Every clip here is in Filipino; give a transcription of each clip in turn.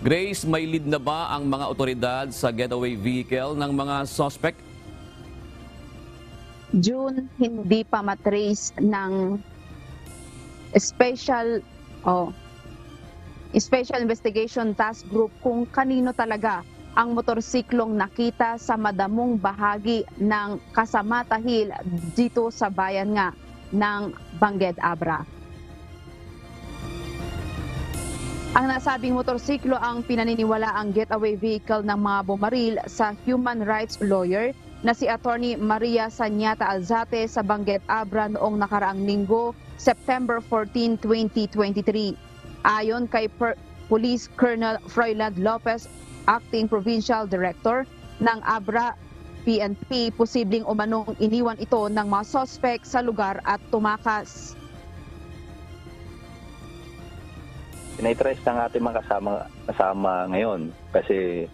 Grace, may lead na ba ang mga otoridad sa getaway vehicle ng mga suspect? June, hindi pa matrace ng special investigation task group kung kanino talaga ang motorsiklong nakita sa madamong bahagi ng Casamata Hill dito sa bayan nga ng Bangued Abra. Ang nasabing motorsiklo ang pinaniniwala ang getaway vehicle ng mga bumaril sa human rights lawyer na si Attorney Maria Sanyata Alzate sa Bangued Abra noong nakaraang linggo, September 14, 2023. Ayon kay Police Colonel Froiland Lopez, Acting Provincial Director ng Abra PNP, posibleng umanong iniwan ito ng mga suspect sa lugar at tumakas. Tinaitrace ng ating mga kasama ngayon kasi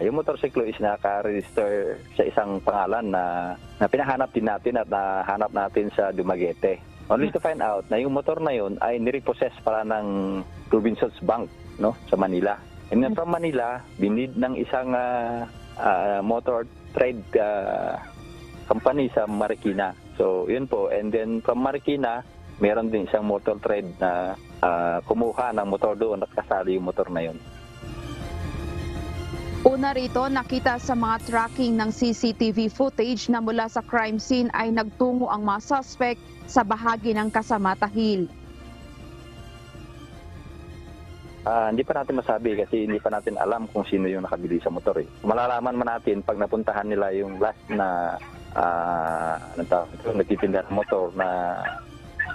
yung motorsiklo is naka-register sa isang pangalan na pinahanap din natin at nahanap natin sa Dumaguete. Only to find out na yung motor na yun ay nirepossess para ng Provincial Bank, no, sa Manila. And then from Manila, binid ng isang motor trade company sa Marikina. So yun po, and then from Marikina, meron din isang motor trade na kumuha ng motor doon at kasali yung motor na yun. Una rito, nakita sa mga tracking ng CCTV footage na mula sa crime scene ay nagtungo ang mga suspect sa bahagi ng Casamata Hill. Hindi pa natin masabi kasi hindi pa natin alam kung sino yung nakabili sa motor. Malalaman man natin pag napuntahan nila yung last na nagtitinda ng motor na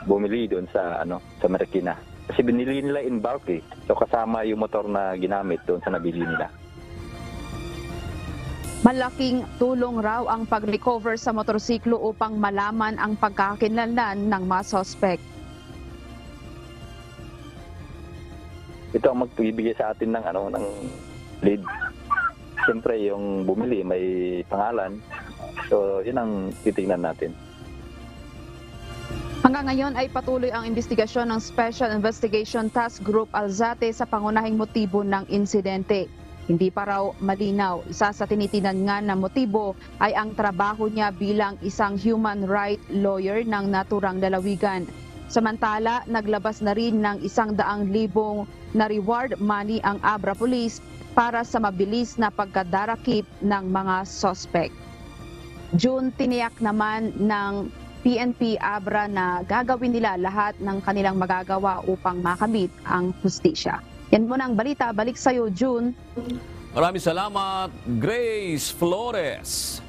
bumili doon sa sa Marikina. Kasi binili nila in bulk eh. So kasama yung motor na ginamit doon sa nabili nila. Malaking tulong raw ang pag-recover sa motorsiklo upang malaman ang pagkakakilanlan ng mga suspect. Ito ang magbibigay sa atin ng ng lead. Siyempre yung bumili may pangalan. So yun ang titingnan natin. Hanggang ngayon ay patuloy ang investigasyon ng Special Investigation Task Group Alzate sa pangunahing motibo ng insidente. Hindi pa raw malinaw. Isa sa tinitinan nga na motibo ay ang trabaho niya bilang isang human rights lawyer ng naturang lalawigan. Samantala, naglabas na rin ng 100,000 na reward money ang Abra Police para sa mabilis na pagkadarakip ng mga suspect. June, tiniyak naman ng PNP Abra na gagawin nila lahat ng kanilang magagawa upang makamit ang hustisya. Yan muna ang balita. Balik sa iyo, June. Maraming salamat, Grace Flores.